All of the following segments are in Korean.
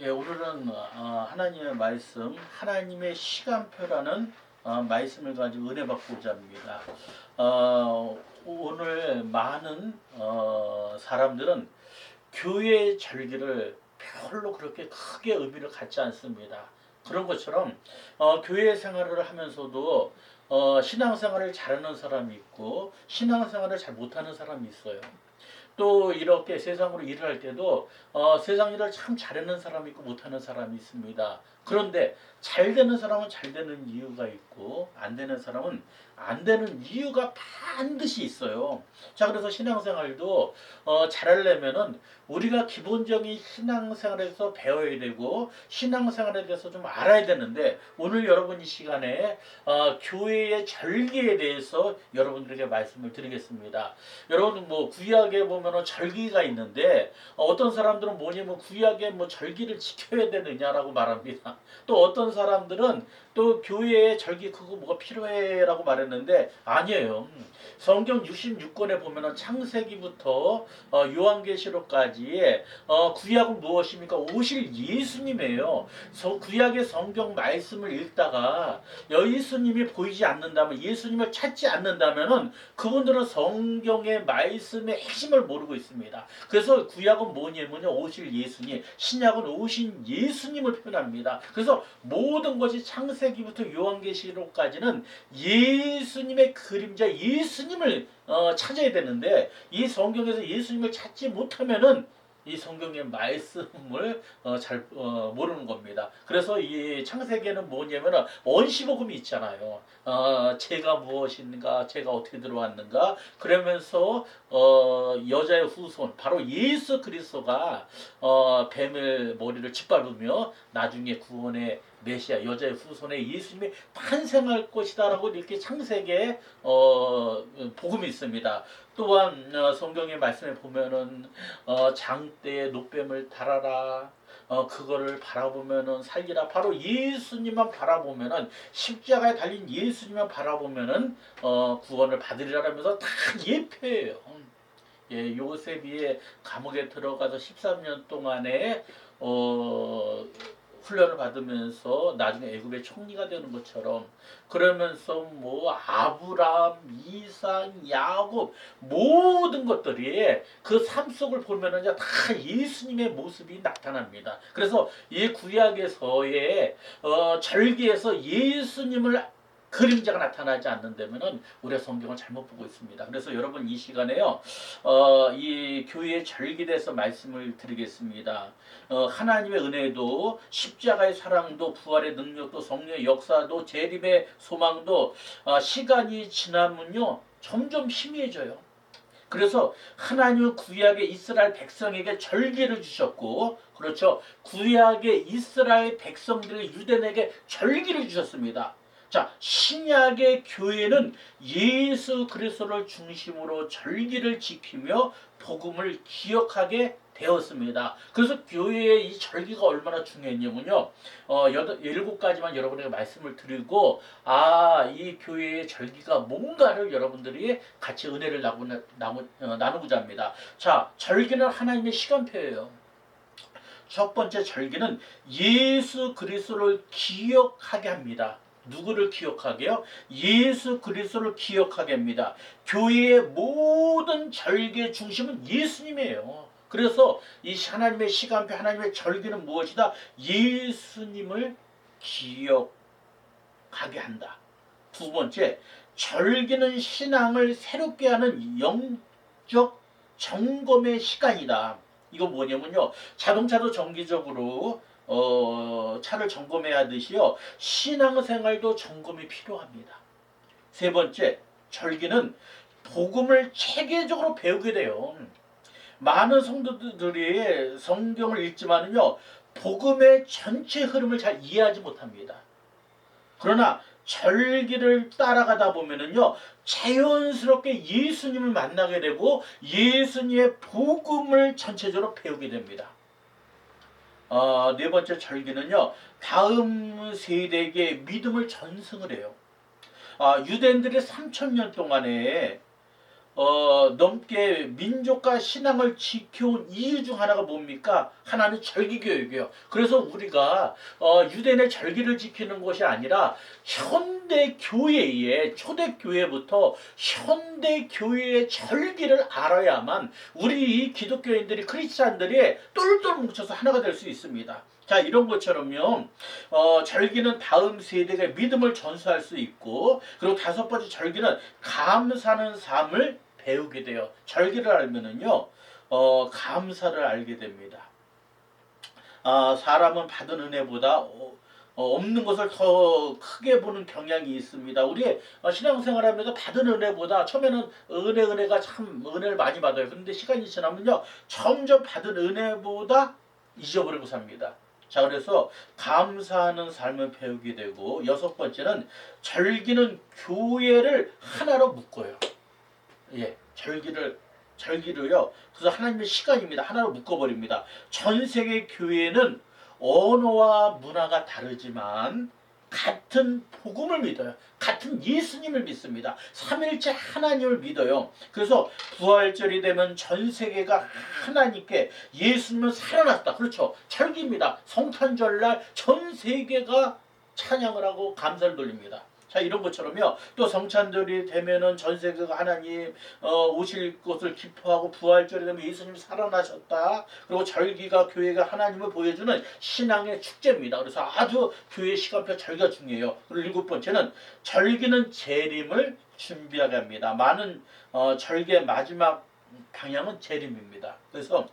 예, 오늘은 하나님의 말씀, 하나님의 시간표라는 말씀을 가지고 은혜 받고자 합니다. 오늘 많은 사람들은 교회의 절기를 별로 그렇게 크게 의미를 갖지 않습니다. 그런 것처럼 교회 생활을 하면서도 신앙생활을 잘하는 사람이 있고 신앙생활을 잘 못하는 사람이 있어요. 또 이렇게 세상으로 일을 할 때도 세상 일을 참 잘하는 사람이 있고 못하는 사람이 있습니다. 그런데 잘 되는 사람은 잘 되는 이유가 있고 안 되는 사람은 안 되는 이유가 반드시 있어요. 자, 그래서 신앙생활도 잘하려면은 우리가 기본적인 신앙생활에서 배워야 되고 신앙생활에 대해서 좀 알아야 되는데, 오늘 여러분 이 시간에 교회의 절기에 대해서 여러분들에게 말씀을 드리겠습니다. 여러분 뭐 구약에 보면은 절기가 있는데 어떤 사람들은 뭐냐면 구약에 뭐 절기를 지켜야 되느냐라고 말합니다. 또 어떤 사람들은 또 교회에 절기 그거 뭐가 필요해라고 말했는데 아니에요. 성경 66권에 보면은 창세기부터 요한계시록까지 구약은 무엇입니까? 오실 예수님이에요. 구약의 성경 말씀을 읽다가 예수님이 보이지 않는다면, 예수님을 찾지 않는다면은 그분들은 성경의 말씀의 핵심을 모르고 있습니다. 그래서 구약은 뭐냐면요, 오실 예수님, 신약은 오신 예수님을 표현합니다. 그래서 모든 것이 창세기부터 요한계시록까지는 예수님의 그림자, 예수님을 찾아야 되는데 이 성경에서 예수님을 찾지 못하면은 이 성경의 말씀을 잘 모르는 겁니다. 그래서 이 창세기에는 뭐냐면 원시복음이 있잖아요. 제가 무엇인가, 제가 어떻게 들어왔는가, 그러면서 여자의 후손 바로 예수 그리스도가 뱀의 머리를 짓밟으며 나중에 구원의 메시아, 여자의 후손의 예수님이 탄생할 것이다라고 이렇게 창세기에 복음이 있습니다. 또한 성경의 말씀에 보면은 장대에 노뱀을 달아라, 그거를 바라보면은 살리라. 바로 예수님만 바라보면은, 십자가에 달린 예수님만 바라보면은 구원을 받으리라면서 다 예표예요. 예, 요셉이 감옥에 들어가서 13년 동안에 훈련을 받으면서 나중에 애굽의 총리가 되는 것처럼, 그러면서 뭐 아브라함, 이삭, 야곱 모든 것들이 그 삶 속을 보면은 다 예수님의 모습이 나타납니다. 그래서 이 구약에서의 절기에서 예수님을 그림자가 나타나지 않는다면은 우리가 성경을 잘못 보고 있습니다. 그래서 여러분 이 시간에요, 이 교회의 절기에 대해서 말씀을 드리겠습니다. 하나님의 은혜도, 십자가의 사랑도, 부활의 능력도, 성령의 역사도, 재림의 소망도 시간이 지나면요 점점 희미해져요. 그래서 하나님은 구약의 이스라엘 백성에게 절기를 주셨고, 그렇죠, 구약의 이스라엘 백성들의 유대인에게 절기를 주셨습니다. 자, 신약의 교회는 예수 그리스도를 중심으로 절기를 지키며 복음을 기억하게 되었습니다. 그래서 교회의 이 절기가 얼마나 중요했냐면요, 7가지만 여러분에게 말씀을 드리고, 이 교회의 절기가 뭔가를 여러분들이 같이 은혜를 나누고자 합니다. 자, 절기는 하나님의 시간표예요. 첫 번째 절기는 예수 그리스도를 기억하게 합니다. 누구를 기억하게요? 예수 그리스도를 기억하게 합니다. 교회의 모든 절기의 중심은 예수님이에요. 그래서 이 하나님의 시간표, 하나님의 절기는 무엇이다? 예수님을 기억하게 한다. 두 번째, 절기는 신앙을 새롭게 하는 영적 점검의 시간이다. 이거 뭐냐면요, 자동차도 정기적으로 차를 점검해야 하듯이요, 신앙생활도 점검이 필요합니다. 세 번째, 절기는 복음을 체계적으로 배우게 돼요. 많은 성도들이 성경을 읽지만은요, 복음의 전체 흐름을 잘 이해하지 못합니다. 그러나 절기를 따라가다 보면은요, 자연스럽게 예수님을 만나게 되고 예수님의 복음을 전체적으로 배우게 됩니다. 네 번째 절기는요, 다음 세대에게 믿음을 전승을 해요. 유대인들이 3000년 동안에 넘게 민족과 신앙을 지켜온 이유 중 하나가 뭡니까? 하나는 절기교육이에요. 그래서 우리가 유대인의 절기를 지키는 것이 아니라 현대 교회의 초대 교회부터 현대 교회의 절기를 알아야만 우리 기독교인들이 크리스찬들이 똘똘 뭉쳐서 하나가 될 수 있습니다. 자, 이런 것처럼요. 절기는 다음 세대가 믿음을 전수할 수 있고, 그리고 다섯 번째 절기는 감사하는 삶을 배우게 돼요. 절기를 알면은요, 감사를 알게 됩니다. 사람은 받은 은혜보다 없는 것을 더 크게 보는 경향이 있습니다. 우리 신앙생활하면서 받은 은혜보다 처음에는 은혜가 참 은혜를 많이 받아요. 그런데 시간이 지나면요, 점점 받은 은혜보다 잊어버리고 삽니다. 자, 그래서 감사하는 삶을 배우게 되고, 여섯 번째는 절기는 교회를 하나로 묶어요. 예, 절기를요. 그래서 하나님의 시간입니다. 하나로 묶어버립니다. 전 세계 교회는 언어와 문화가 다르지만 같은 복음을 믿어요. 같은 예수님을 믿습니다. 삼일째 하나님을 믿어요. 그래서 부활절이 되면 전 세계가 하나님께 예수님은 살아났다. 그렇죠. 절기입니다. 성탄절날 전 세계가 찬양을 하고 감사를 돌립니다. 자, 이런 것처럼요. 또 성찬절이 되면은 전 세계가 하나님 오실 것을 기뻐하고, 부활절이 되면 예수님 살아나셨다. 그리고 절기가 교회가 하나님을 보여주는 신앙의 축제입니다. 그래서 아주 교회 시간표 절기가 중요해요. 그리고 일곱 번째는 절기는 재림을 준비하게 합니다. 많은 절기의 마지막 방향은 재림입니다. 그래서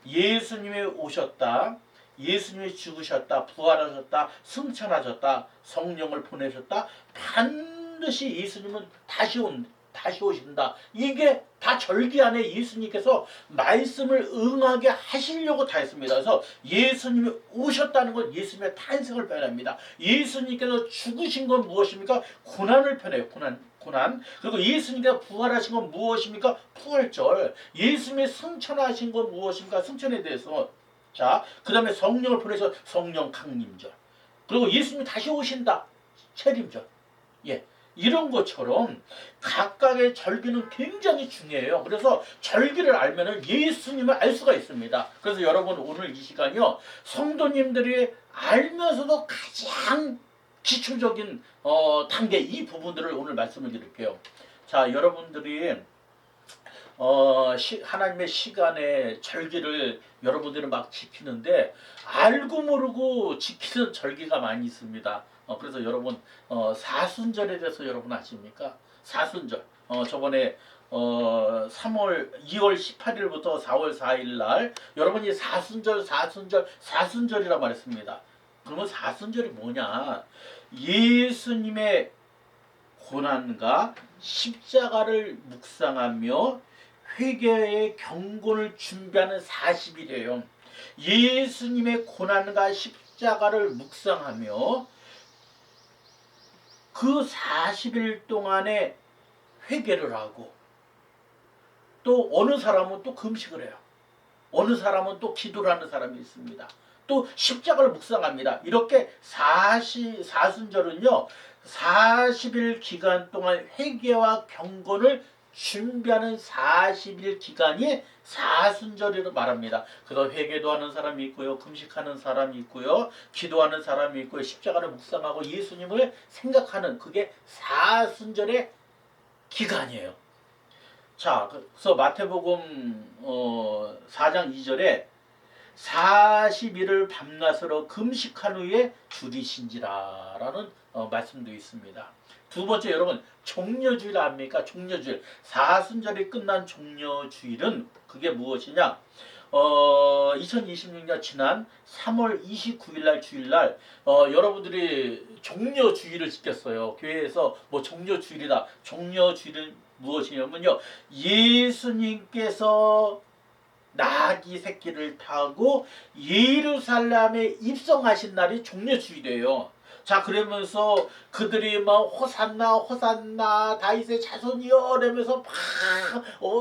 예수님이 오셨다. 예수님이 죽으셨다, 부활하셨다, 승천하셨다, 성령을 보내셨다. 반드시 예수님은 다시 오신다. 이게 다 절기 안에 예수님께서 말씀을 응하게 하시려고 다 했습니다. 그래서 예수님이 오셨다는 건 예수님의 탄생을 표현합니다. 예수님께서 죽으신 건 무엇입니까? 고난을 표현해요. 고난. 그리고 예수님께서 부활하신 건 무엇입니까? 부활절. 예수님이 승천하신 건 무엇입니까? 승천에 대해서. 자, 그 다음에 성령을 보내서 성령 강림절. 그리고 예수님이 다시 오신다. 재림절. 예. 이런 것처럼 각각의 절기는 굉장히 중요해요. 그래서 절기를 알면은 예수님을 알 수가 있습니다. 그래서 여러분, 오늘 이 시간이요, 성도님들이 알면서도 가장 기초적인 단계, 이 부분들을 오늘 말씀을 드릴게요. 자, 여러분들이 하나님의 시간에 절기를 여러분들은 막 지키는데, 알고 모르고 지키는 절기가 많이 있습니다. 그래서 여러분, 사순절에 대해서 여러분 아십니까? 사순절. 저번에 2월 18일부터 4월 4일 날 여러분이 사순절이라고 말했습니다. 그러면 사순절이 뭐냐? 예수님의 고난과 십자가를 묵상하며 회개의 경건을 준비하는 40일이에요. 예수님의 고난과 십자가를 묵상하며 그 40일 동안에 회개를 하고, 또 어느 사람은 또 금식을 해요. 어느 사람은 또 기도를 하는 사람이 있습니다. 또 십자가를 묵상합니다. 이렇게 사순절은요, 40일 기간 동안 회개와 경건을 준비하는 40일 기간이 사순절이라고 말합니다. 그래서 회개도 하는 사람이 있고요, 금식하는 사람이 있고요, 기도하는 사람이 있고요, 십자가를 묵상하고 예수님을 생각하는, 그게 사순절의 기간이에요. 자, 그래서 마태복음 4장 2절에 40일을 밤낮으로 금식한 후에 줄이신지라 라는 말씀도 있습니다. 두 번째, 여러분, 종려주일 압니까? 종려주일. 사순절이 끝난 종려주일은 그게 무엇이냐? 2026년 지난 3월 29일 날 주일날 여러분들이 종려주일을 지켰어요. 교회에서 뭐 종려주일이다. 종려주일은 무엇이냐면요, 예수님께서 나귀 새끼를 타고 예루살렘에 입성하신 날이 종려주일이에요. 자 그러면서 그들이 막 호산나 호산나 다윗의 자손이여 이러면서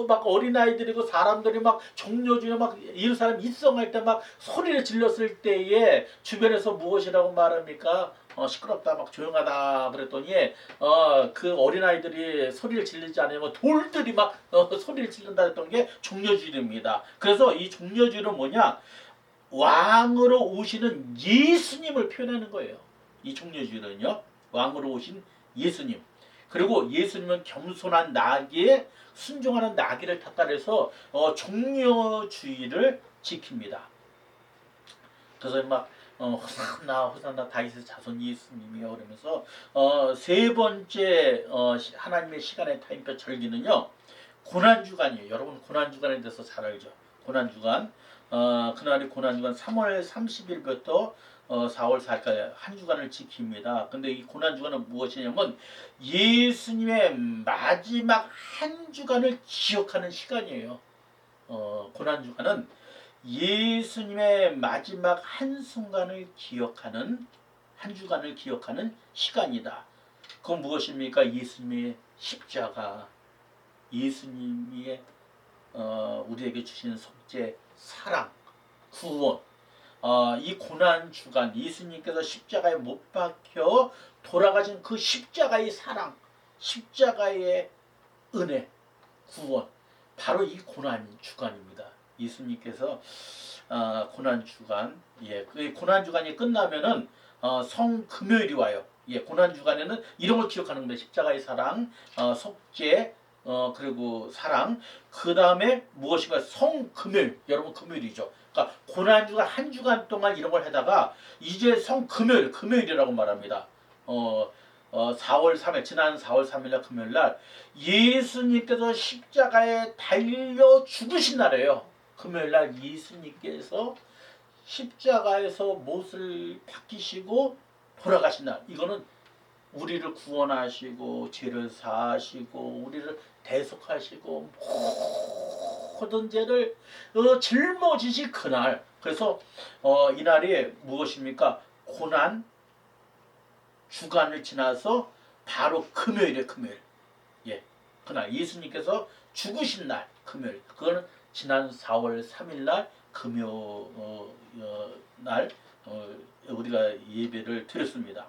막 어린아이들이고 사람들이 막 종려주며 막 예루살렘 입성할 때 막 소리를 질렀을 때에 주변에서 무엇이라고 말합니까? 시끄럽다 막 조용하다 그랬더니 그 어린아이들이 소리를 지르지 않으면 돌들이 막 소리를 지른다 했던 게 종려주일입니다. 그래서 이 종려주일은 뭐냐? 왕으로 오시는 예수님을 표현하는 거예요. 이 종려주일은요. 왕으로 오신 예수님. 그리고 예수님은 겸손한 나귀에 순종하는 나귀를 탔다 해서 종려주일을 지킵니다. 그래서 막 호산나 호산나 다윗의 자손 예수님이요 그러면서 세 번째 하나님의 시간의 타임표 절기는요. 고난주간이에요. 여러분 고난주간에 대해서 잘 알죠. 고난주간 그날이 고난주간 3월 30일부터 4월 4일까지 한 주간을 지킵니다. 근데 이 고난주간은 무엇이냐면 예수님의 마지막 한 주간을 기억하는 시간이에요. 고난주간은 예수님의 마지막 한순간을 기억하는 한 주간을 기억하는 시간이다. 그건 무엇입니까? 예수님의 십자가, 예수님이 우리에게 주신 속죄, 사랑, 구원. 이 고난 주간 예수님께서 십자가에 못 박혀 돌아가신 그 십자가의 사랑, 십자가의 은혜, 구원. 바로 이 고난 주간입니다. 예수님께서 고난 주간, 그 고난 주간이 끝나면은 성금요일이 와요. 고난 주간에는 이런 걸 기억하는 겁니다. 십자가의 사랑, 속죄, 그리고 사랑. 그 다음에 무엇인가 성금요일. 여러분 금요일이죠. 그러니까 고난 주간 한 주간 동안 이런 걸 하다가 이제 성금요일, 금요일이라고 말합니다. 4월 3일 지난 4월 3일날 금요일날 예수님께서 십자가에 달려 죽으신 날이에요. 금요일날 예수님께서 십자가에서 못을 박히시고 돌아가신 날. 이거는 우리를 구원하시고 죄를 사하시고 우리를 대속하시고 모든 죄를 짊어지실 그날. 그래서 이날이 무엇입니까? 고난 주간을 지나서 바로 금요일에 금요일. 그날 예수님께서 죽으신 날 금요일. 그거는 지난 4월 3일 날 날 우리가 예배를 드렸습니다.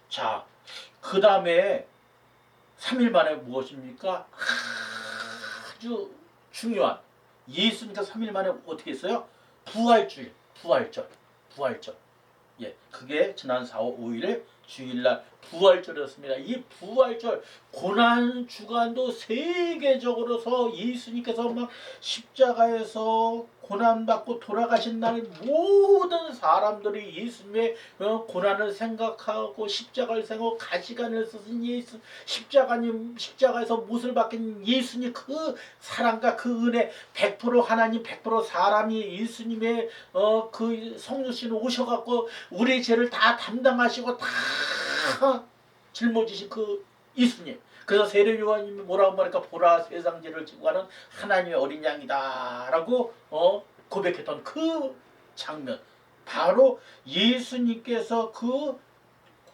자, 그 다음에 3일 만에 무엇입니까? 아주 중요한 예수님께서 3일 만에 어떻게 했어요? 부활절. 그게 지난 4월 5일 주일날 부활절이었습니다. 이 부활절 고난 주간도 세계적으로서 예수님께서 막 십자가에서 고난받고 돌아가신 날 모든 사람들이 예수님의 고난을 생각하고 십자가를 생각하고 가시관을 쓰신 예수 십자가에서 못을 박힌 예수님 그 사랑과 그 은혜 100% 하나님 100% 사람이 예수님의 그 성육신 오셔갖고 우리의 죄를 다 담당하시고 다 짊어지신 그 예수님. 그래서 세례 요한님이 뭐라고 말할까? 보라 세상 죄를 지고 가는 하나님의 어린 양이다 라고 고백했던 그 장면. 바로 예수님께서 그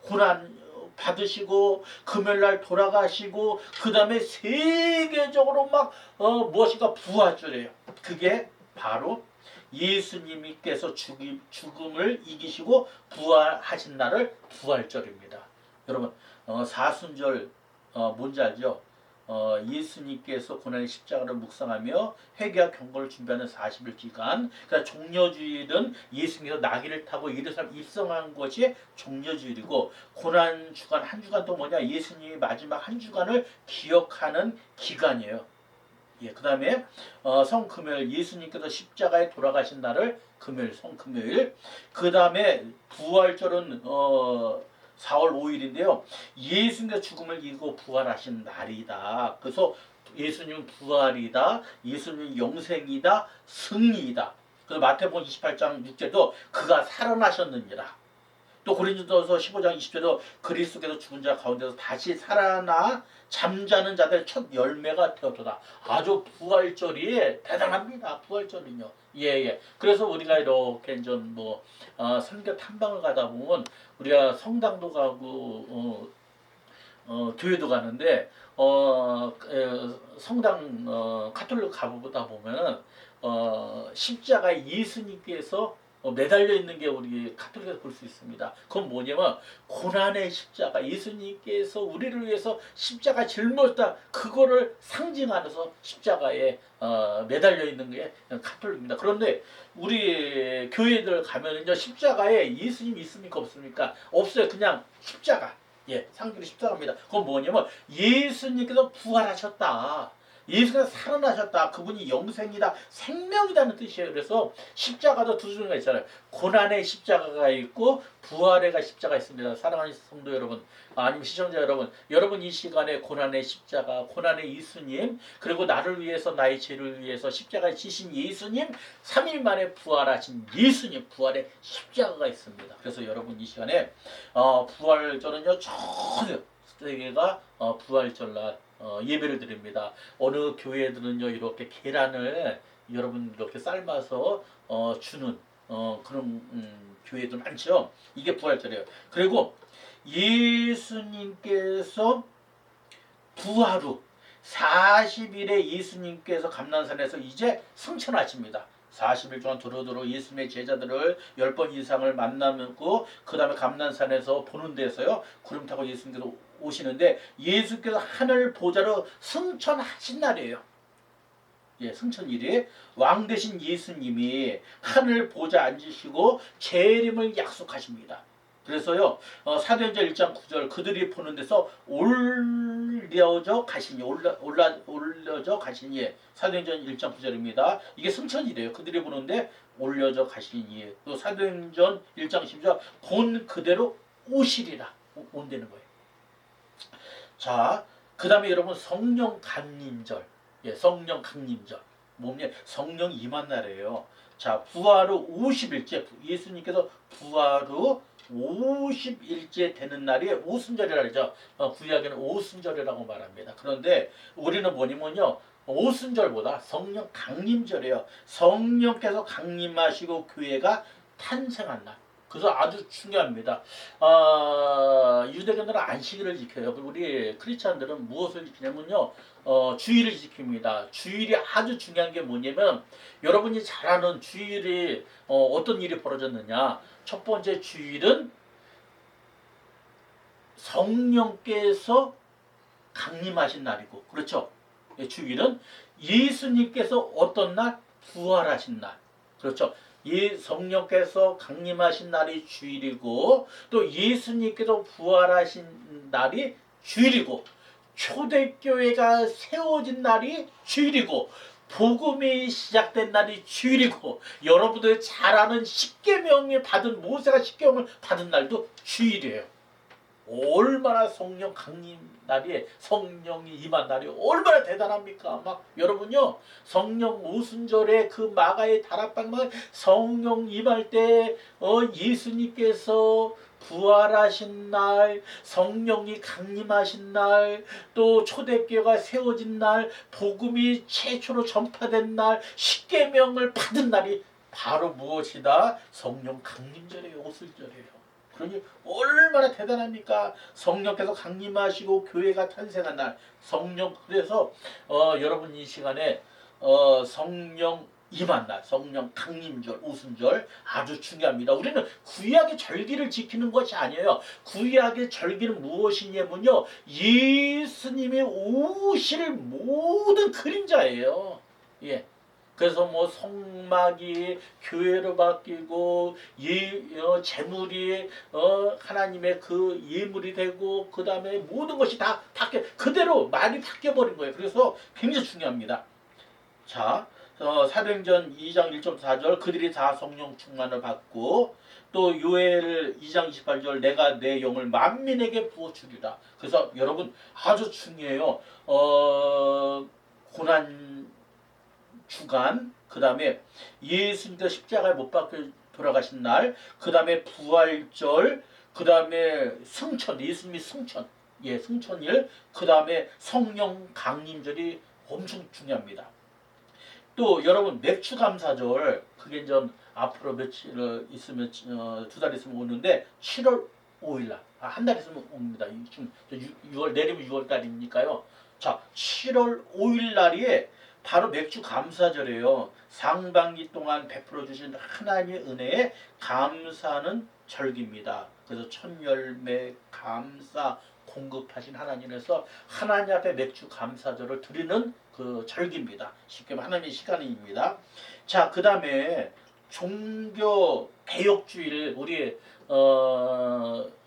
고난 받으시고 금요일날 돌아가시고 그 다음에 세계적으로 막 무엇인가 부활절이에요. 그게 바로 예수님께서 죽음을 이기시고 부활하신 날을 부활절입니다. 여러분 사순절 뭔지 알죠? 예수님께서 고난의 십자가를 묵상하며 회개와 경고를 준비하는 40일 기간. 그러니까 종려주일은 예수님께서 나귀를 타고 예루살렘 입성한 것이 종려주일이고 고난 주간 한 주간 또 뭐냐? 예수님의 마지막 한 주간을 기억하는 기간이에요. 그 다음에 성금요일 예수님께서 십자가에 돌아가신 날을 금요일 성금요일. 그 다음에 부활절은 4월 5일인데요. 예수님께서 죽음을 이기고 부활하신 날이다. 그래서 예수님은 부활이다. 예수님은 영생이다. 승리이다. 그래서 마태복음 28장 6절도 그가 살아나셨느니라. 또 고린도서 15장 20절에도 그리스도께서 죽은 자 가운데서 다시 살아나 잠자는 자들 첫 열매가 되었도다. 아주 부활절이 대단합니다. 부활절은요. 예예. 그래서 우리가 이렇게 좀뭐 선교 탐방을 가다 보면 우리가 성당도 가고 교회도 가는데 성당 카톨릭 가보다 보면은 십자가에 예수님께서 매달려 있는 게 우리 카톨릭에서 볼 수 있습니다. 그건 뭐냐면 고난의 십자가, 예수님께서 우리를 위해서 십자가 짊어졌다, 그거를 상징하면서 십자가에 매달려 있는 게 카톨릭입니다. 그런데 우리 교회들 가면은요, 십자가에 예수님 있습니까 없습니까? 없어요. 그냥 십자가. 예, 상징이 십자가입니다. 그건 뭐냐면 예수님께서 부활하셨다, 예수가 살아나셨다, 그분이 영생이다, 생명이라는 뜻이에요. 그래서 십자가도 두 종류가 있잖아요. 고난의 십자가가 있고 부활의 십자가 있습니다. 사랑하는 성도 여러분, 아니면 시청자 여러분, 여러분 이 시간에 고난의 십자가, 고난의 예수님, 그리고 나를 위해서, 나의 죄를 위해서 십자가에 지신 예수님, 3일 만에 부활하신 예수님, 부활의 십자가가 있습니다. 그래서 여러분 이 시간에 부활절은요, 전 세계가 부활절날 예배를 드립니다. 어느 교회들은요, 이렇게 계란을 여러분 이렇게 삶아서 주는 그런 교회도 많죠. 이게 부활절이에요. 그리고 예수님께서 부활 후 40일에 예수님께서 감난산에서 이제 승천하십니다. 40일 동안 두루두루 예수님의 제자들을 10번 이상을 만나고 그 다음에 감난산에서 보는 데서요, 구름 타고 예수님께서 오시는데, 예수께서 하늘 보좌로 승천하신 날이에요. 예, 승천일이 왕 되신 예수님이 하늘 보좌 앉으시고 재림을 약속하십니다. 그래서요, 사도행전 1장 9절, 그들이 보는 데서 올려져 가시니, 올려져 가시니, 사도행전 1장 9절입니다. 이게 승천이래요. 그들이 보는데 올려져 가시니. 또 사도행전 1장 10절, 본 그대로 오시리라. 온다는 거예요. 자, 그 다음에 여러분 성령 강림절. 예, 성령 강림절. 뭡니까? 성령 임한 날이에요. 자, 부활 후 50일째, 예수님께서 부활 후 50일째 되는 날이 오순절이라 그러죠. 구약에는 오순절이라고 말합니다. 그런데 우리는 뭐냐면요, 오순절보다 성령 강림절이에요. 성령께서 강림하시고 교회가 탄생한 날. 그래서 아주 중요합니다. 유대교들은 안식일을 지켜요. 우리 크리스찬들은 무엇을 지키냐면요, 주일을 지킵니다. 주일이 아주 중요한 게 뭐냐면, 여러분이 잘 아는 주일이 어떤 일이 벌어졌느냐. 첫 번째 주일은 성령께서 강림하신 날이고, 그렇죠? 주일은 예수님께서 어떤 날? 부활하신 날. 그렇죠? 성령께서 강림하신 날이 주일이고, 또 예수님께서 부활하신 날이 주일이고, 초대교회가 세워진 날이 주일이고, 복음이 시작된 날이 주일이고, 여러분들 잘 아는 십계명을 받은, 모세가 십계명을 받은 날도 주일이에요. 얼마나 성령 강림 날이, 성령이 임한 날이 얼마나 대단합니까? 막 여러분요, 성령 오순절에 그 마가의 다락방만 성령 임할 때 예수님께서 부활하신 날, 성령이 강림하신 날, 또 초대교회가 세워진 날, 복음이 최초로 전파된 날, 십계명을 받은 날이 바로 무엇이다? 성령 강림절이에요. 오순절이에요. 그러니 얼마나 대단합니까? 성령께서 강림하시고 교회가 탄생한 날, 성령. 그래서 여러분 이 시간에 성령 임한 날, 성령 강림절, 오순절 아주 중요합니다. 우리는 구약의 절기를 지키는 것이 아니에요. 구약의 절기는 무엇이냐면요, 예수님이 오실 모든 그림자예요. 예. 그래서 뭐 성막이 교회로 바뀌고, 재물이 하나님의 그 예물이 되고, 그 다음에 모든 것이 다 바뀌어, 그대로 말이 바뀌어 버린 거예요. 그래서 굉장히 중요합니다. 자, 사도행전 2장 1.4절, 그들이 다 성령 충만을 받고, 또 요엘 2장 28절, 내가 내 영을 만민에게 부어주리라. 그래서 여러분 아주 중요해요. 고난 주간, 그 다음에 예수님께서 십자가에 못 박혀 돌아가신 날, 그 다음에 부활절, 그 다음에 승천, 예수님이 승천, 예, 승천일, 그 다음에 성령 강림절이 엄청 중요합니다. 또 여러분 맥주 감사절, 그게 이제 앞으로 며칠 있으면 2달 있으면 오는데 7월 5일날, 한 달 있으면 옵니다. 지금 6월 내리면 6월 달이니까요. 자, 7월 5일 날이 바로 맥주 감사절이에요. 상반기 동안 베풀어 주신 하나님의 은혜에 감사하는 절기입니다. 그래서 천열매 감사 공급하신 하나님에서 하나님 앞에 맥주 감사절을 드리는 그 절기입니다. 쉽게 말하면 하나님의 시간입니다. 자, 그 다음에 종교 개혁주의를 우리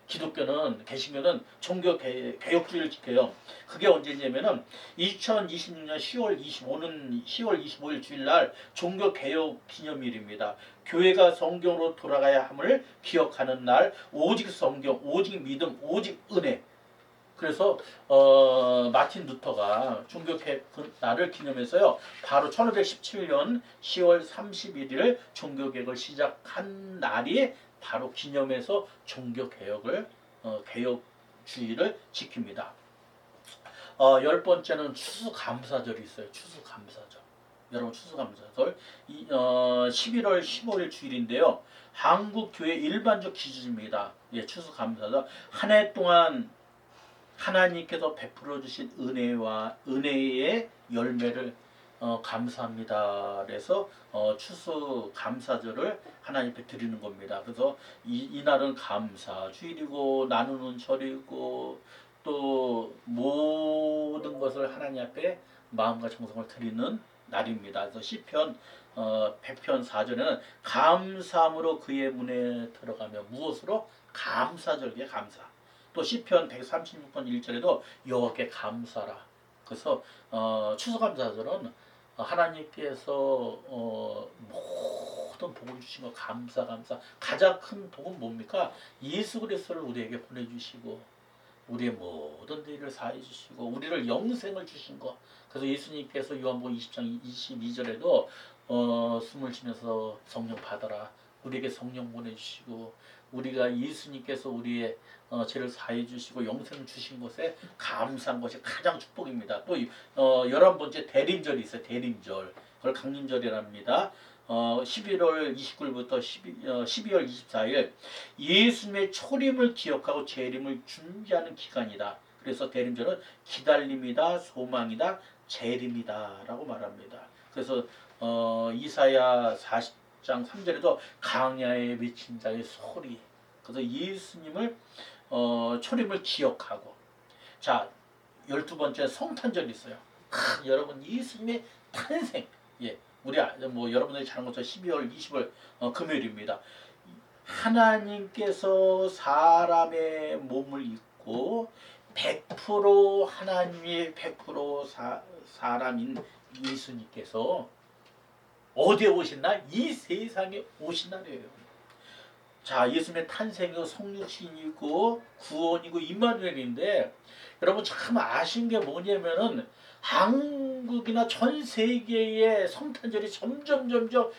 기독교는 개신교는 종교 개혁주의를 지켜요. 그게 언제냐면은 2026년 10월 25일 주일날 종교 개혁 기념일입니다. 교회가 성경으로 돌아가야 함을 기억하는 날, 오직 성경, 오직 믿음, 오직 은혜. 그래서 마틴 루터가 종교개혁 날을 기념해서요. 바로 1517년 10월 31일 종교개혁을 시작한 날이 바로 기념해서 종교개혁을 개혁주의를 지킵니다. 10번째는 추수감사절이 있어요. 추수감사절. 여러분 추수감사절 11월 15일 주일인데요. 한국교회 일반적 기준입니다. 예, 추수감사절. 한 해 동안 하나님께서 베풀어 주신 은혜의 열매를 감사합니다. 그래서 추수 감사절을 하나님께 드리는 겁니다. 그래서 이날은 감사 주일이고 나누는 절이고 또 모든 것을 하나님 앞에 마음과 정성을 드리는 날입니다. 그래서 시편 100편 4절에는 감사함으로 그의 문에 들어가며 무엇으로? 감사절기에 감사. 또 시편 136편 1절에도 여호와께 감사라. 그래서 추수감사절은 하나님께서 모든 복을 주신 거 감사. 가장 큰 복은 뭡니까? 예수 그리스도를 우리에게 보내주시고 우리의 모든 일을 사해 주시고 우리를 영생을 주신 거. 그래서 예수님께서 요한복음 20장 22절에도 숨을 쉬면서 성령 받아라. 우리에게 성령 보내주시고 우리가 예수님께서 우리의 죄를 사해 주시고 영생을 주신 것에 감사한 것이 가장 축복입니다. 또 11번째 대림절이 있어요. 대림절. 그걸 강림절이랍니다. 11월 29일부터 12월 24일 예수님의 초림을 기억하고 재림을 준비하는 기간이다. 그래서 대림절은 기다림이다, 소망이다, 재림이다 라고 말합니다. 그래서 이사야 40장 3절에도 강야에 미친 자의 소리. 그래서 예수님을 초림을 기억하고. 자, 12번째 성탄절이 있어요. 여러분 예수님의 탄생. 예. 우리 뭐 여러분들이 잘 아는 것처럼 12월 20일 금요일입니다. 하나님께서 사람의 몸을 입고 100% 하나님이 100% 사람인 예수님께서 어디에 오신 날? 이 세상에 오신 날이에요. 자, 예수님의 탄생이고 성육신이고 구원이고 임마누엘인데 여러분 참 아쉬운 게 뭐냐면은 한국이나 전 세계의 성탄절이 점점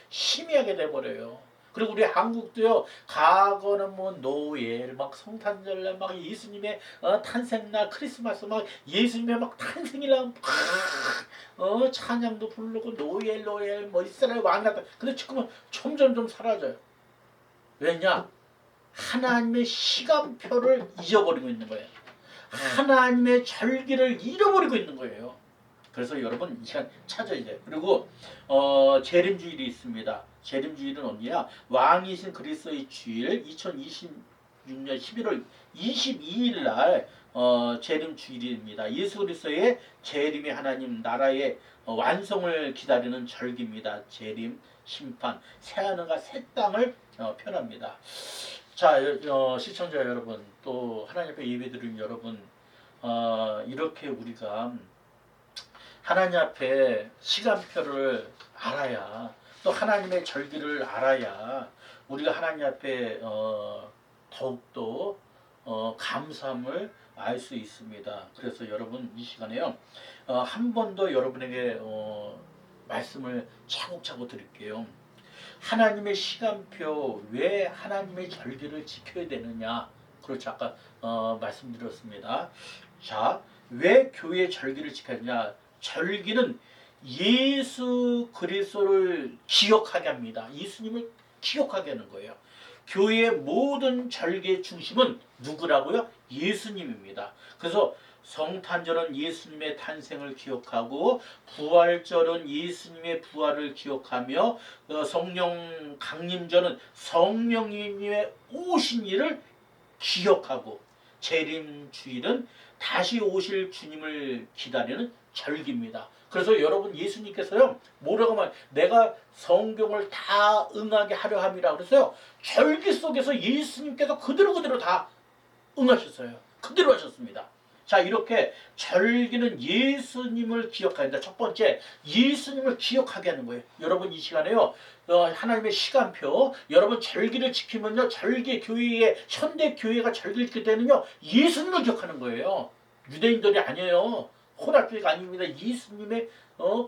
희미하게 돼버려요. 그리고 우리 한국도요. 과거는 뭐 노엘, 막 성탄절날, 막 예수님의 탄생날, 크리스마스, 막 예수님의 막 탄생이랑 찬양도 부르고 노엘, 뭐 이스라엘 왕이다. 근데 지금은 점점 사라져요. 왜냐? 하나님의 시간표를 잊어버리고 있는 거예요. 하나님의 절기를 잃어버리고 있는 거예요. 그래서 여러분 이 시간 찾아야 돼요. 그리고 재림주일이 있습니다. 재림주일은 언제냐? 왕이신 그리스도의 주일 2026년 11월 22일 날 재림주일입니다. 예수 그리스도의 재림의 하나님 나라의 완성을 기다리는 절기입니다. 재림, 심판, 새하늘과 새 땅을 표현합니다. 자, 시청자 여러분, 또 하나님 앞에 예배드리는 여러분, 이렇게 우리가 하나님 앞에 시간표를 알아야, 또 하나님의 절기를 알아야 우리가 하나님 앞에 더욱더 감사함을 알 수 있습니다. 그래서 여러분 이 시간에요, 한 번 더 여러분에게 말씀을 차곡차곡 드릴게요. 하나님의 시간표, 왜 하나님의 절기를 지켜야 되느냐? 그렇죠. 아까 말씀드렸습니다. 자, 왜 교회 절기를 지켜야 되냐? 절기는 예수 그리스도를 기억하게 합니다. 예수님을 기억하게 하는 거예요. 교회의 모든 절기의 중심은 누구라고요? 예수님입니다. 그래서 성탄절은 예수님의 탄생을 기억하고, 부활절은 예수님의 부활을 기억하며, 성령 강림절은 성령님의 오신 일을 기억하고, 재림주일은 다시 오실 주님을 기다리는 절기입니다. 그래서 여러분, 예수님께서요 뭐라고 말, 내가 성경을 다 응하게 하려 함이라 그래서요, 절기 속에서 예수님께서 그대로 다 응하셨어요. 그대로 하셨습니다. 자, 이렇게 절기는 예수님을 기억한다. 첫 번째, 예수님을 기억하게 하는 거예요. 여러분, 이 시간에요, 하나님의 시간표, 여러분 절기를 지키면요, 절기 교회의, 현대 교회가 절기를 지킬 때는요, 예수님을 기억하는 거예요. 유대인들이 아니에요. 혼합주의가 아닙니다. 예수님의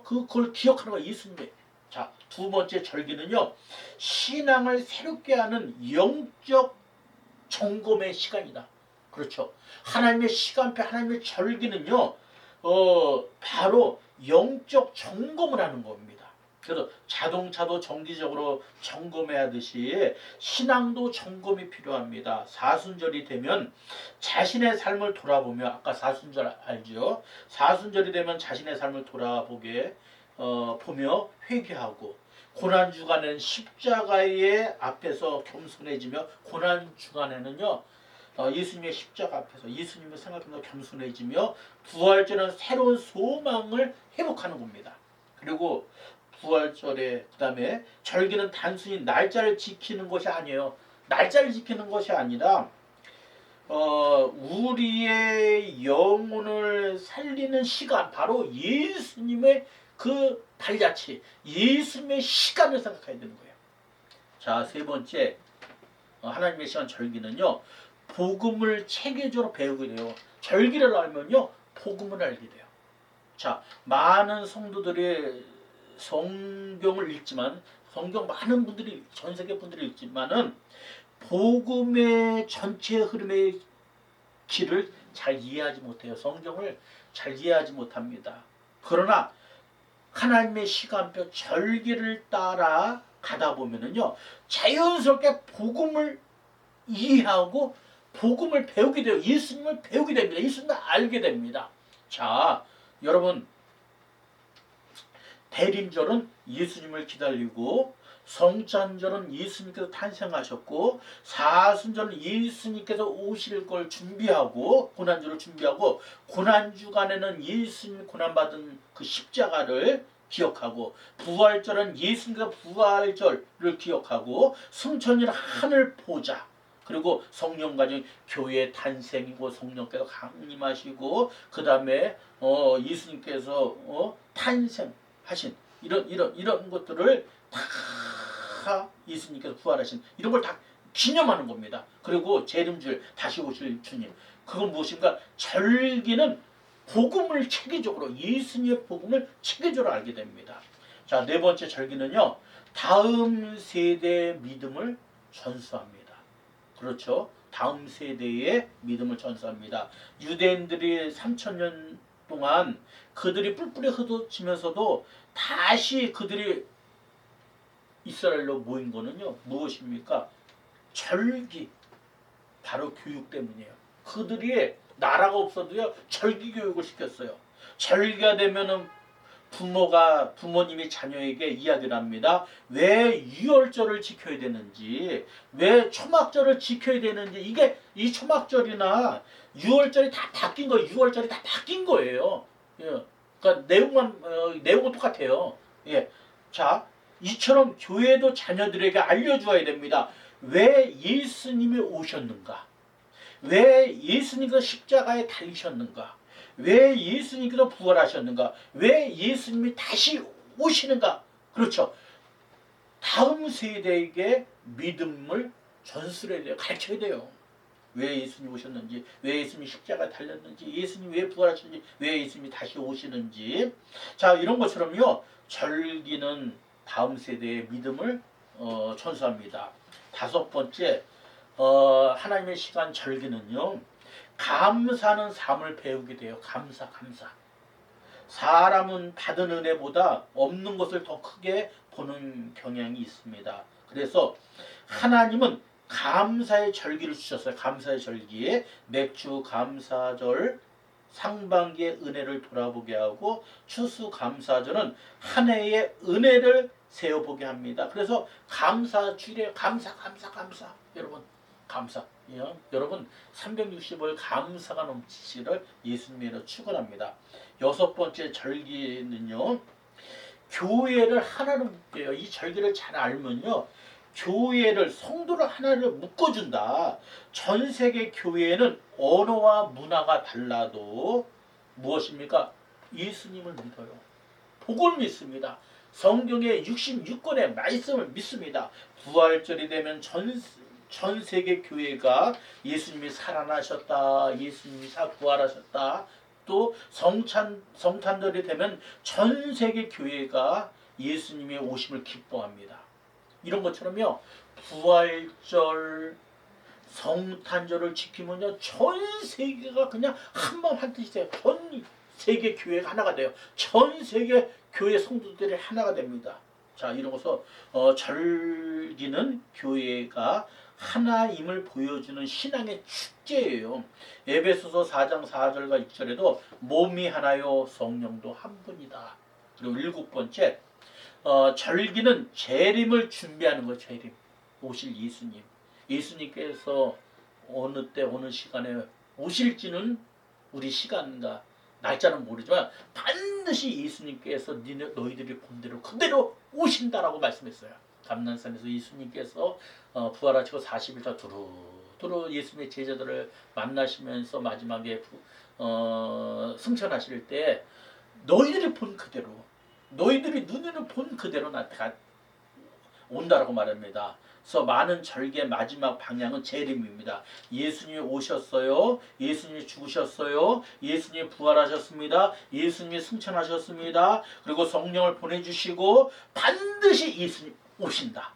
그걸 기억하는 거예요. 예수님의. 자, 두 번째 절기는요, 신앙을 새롭게 하는 영적 점검의 시간이다. 그렇죠. 하나님의 시간표, 하나님의 절기는요, 바로 영적 점검을 하는 겁니다. 그래서 자동차도 정기적으로 점검해야 하듯이 신앙도 점검이 필요합니다. 사순절이 되면 자신의 삶을 돌아보며, 아까 사순절 알죠? 사순절이 되면 자신의 삶을 돌아보게 보며 회개하고, 고난주간에는 십자가의 앞에서 겸손해지며, 고난주간에는요 예수님의 십자가 앞에서 예수님을 생각하며 겸손해지며, 부활절은 새로운 소망을 회복하는 겁니다. 그리고 부활절에, 그 다음에 절기는 단순히 날짜를 지키는 것이 아니에요. 날짜를 지키는 것이 아니라 우리의 영혼을 살리는 시간, 바로 예수님의 그 발자취, 예수님의 시간을 생각해야 되는 거예요. 자, 세 번째, 하나님의 시간 절기는요, 복음을 체계적으로 배우게 돼요. 절기를 알면요, 복음을 알게 돼요. 자, 많은 성도들이 성경을 읽지만, 성경 많은 분들이, 전 세계 분들이 읽지만은 복음의 전체 흐름의 길을 잘 이해하지 못해요. 성경을 잘 이해하지 못합니다. 그러나 하나님의 시간표, 절기를 따라 가다 보면은요, 자연스럽게 복음을 이해하고 복음을 배우게 돼요. 예수님을 배우게 됩니다. 예수님을 알게 됩니다. 자, 여러분, 대림절은 예수님을 기다리고, 성찬절은 예수님께서 탄생하셨고, 사순절은 예수님께서 오실 걸 준비하고, 고난주를 준비하고, 고난주간에는 예수님이 고난받은 그 십자가를 기억하고, 부활절은 예수님께서 부활절을 기억하고, 승천일 하늘 보좌, 그리고 성령과정, 교회의 탄생이고, 성령께서 강림하시고, 그 다음에 예수님께서 탄생하신 이런 것들을 다 예수님께서 부활하신 이런 걸 다 기념하는 겁니다. 그리고 재림주일, 다시 오실 주님. 그건 무엇인가? 절기는 복음을 체계적으로, 예수님의 복음을 체계적으로 알게 됩니다. 자, 네 번째 절기는요, 다음 세대의 믿음을 전수합니다. 그렇죠. 다음 세대의 믿음을 전수합니다. 유대인들이 3000년 동안 그들이 뿔뿔이 흩어지면서도 다시 그들이 이스라엘로 모인 거는요, 무엇입니까? 절기, 바로 교육 때문이에요. 그들이 나라가 없어도요, 절기 교육을 시켰어요. 절기가 되면은 부모님이 자녀에게 이야기를 합니다. 왜 유월절을 지켜야 되는지, 왜 초막절을 지켜야 되는지. 이게 이 초막절이나 유월절이 다 바뀐 거예요. 유월절이 다 바뀐 거예요. 예. 그러니까 내용은 똑같아요. 예. 자, 이처럼 교회도 자녀들에게 알려주어야 됩니다. 왜 예수님이 오셨는가? 왜 예수님께서 십자가에 달리셨는가? 왜 예수님께서 부활하셨는가? 왜 예수님이 다시 오시는가? 그렇죠. 다음 세대에게 믿음을 전수해야 돼요. 가르쳐야 돼요. 왜 예수님이 오셨는지, 왜 예수님이 십자가에 달렸는지, 예수님이 왜 부활하셨는지, 왜 예수님이 다시 오시는지. 자, 이런 것처럼요, 절기는 다음 세대의 믿음을 천수합니다. 다섯 번째, 하나님의 시간 절기는요, 감사하는 삶을 배우게 돼요. 감사. 사람은 받은 은혜보다 없는 것을 더 크게 보는 경향이 있습니다. 그래서 하나님은 감사의 절기를 주셨어요. 감사의 절기에 맥주 감사절, 상반기의 은혜를 돌아보게 하고 추수감사절은 한 해의 은혜를 세어보게 합니다. 그래서 감사주일에 감사. 여러분 감사. 여러분 365일 감사가 넘치시기를 예수님으로 축원합니다. 여섯 번째 절기는요, 교회를 하나로 묶어요. 이 절기를 잘 알면요, 교회를 성도를 하나를 묶어준다. 전 세계 교회는 언어와 문화가 달라도 무엇입니까? 예수님을 믿어요. 복을 믿습니다. 성경의 66권의 말씀을 믿습니다. 부활절이 되면 전 세계 교회가 예수님이 살아나셨다, 예수님이 부활하셨다, 또 성탄절이 되면 전 세계 교회가 예수님의 오심을 기뻐합니다. 이런 것처럼요, 부활절, 성탄절을 지키면요, 전 세계가 그냥 한마음 한뜻이 돼요. 전 세계 교회가 하나가 돼요. 전 세계 교회 성도들이 하나가 됩니다. 자, 이런 것서 절기는 교회가 하나임을 보여주는 신앙의 축제예요. 에베소서 4장 4절과 6절에도 몸이 하나요 성령도 한 분이다. 그리고 일곱 번째, 절기는 재림을 준비하는 거예요. 재림. 오실 예수님. 예수님께서 어느 때 어느 시간에 오실지는 우리 시간과 날짜는 모르지만 반드시 예수님께서 너희들이 본 대로 그대로 오신다라고 말씀했어요. 감난산에서 예수님께서 부활하시고 40일차 두루두루 예수님의 제자들을 만나시면서 마지막에 승천하실 때 너희들이 본 그대로, 너희들이 눈으로 본 그대로 나타가 온다라고 말합니다. 그래서 많은 절기의 마지막 방향은 재림입니다. 예수님이 오셨어요. 예수님이 죽으셨어요. 예수님이 부활하셨습니다. 예수님이 승천하셨습니다. 그리고 성령을 보내주시고 반드시 예수님 오신다.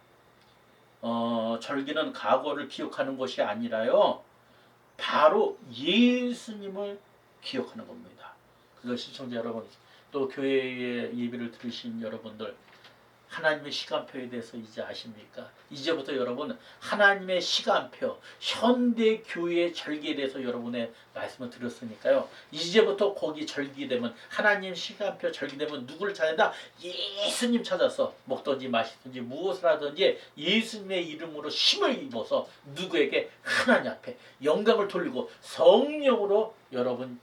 절기는 과거를 기억하는 것이 아니라요, 바로 예수님을 기억하는 겁니다. 그래서 시청자 여러분, 또 교회의 예배를 들으신 여러분들, 하나님의 시간표에 대해서 이제 아십니까? 이제부터 여러분 하나님의 시간표, 현대 교회의 절기에 대해서 여러분의 말씀을 드렸으니까요, 이제부터 거기 절기되면, 하나님 시간표 절기되면 누구를 찾는다? 예수님 찾아서 먹든지 마시든지 무엇을 하든지 예수님의 이름으로 힘을 입어서 누구에게 하나님 앞에 영광을 돌리고 성령으로 여러분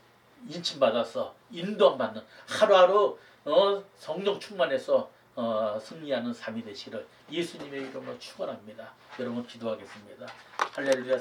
인침받아서 인도받는 하루하루 성령 충만해서 승리하는 삶이 되시기를 예수님의 이름으로 축원합니다. 여러분 기도하겠습니다. 할렐루야.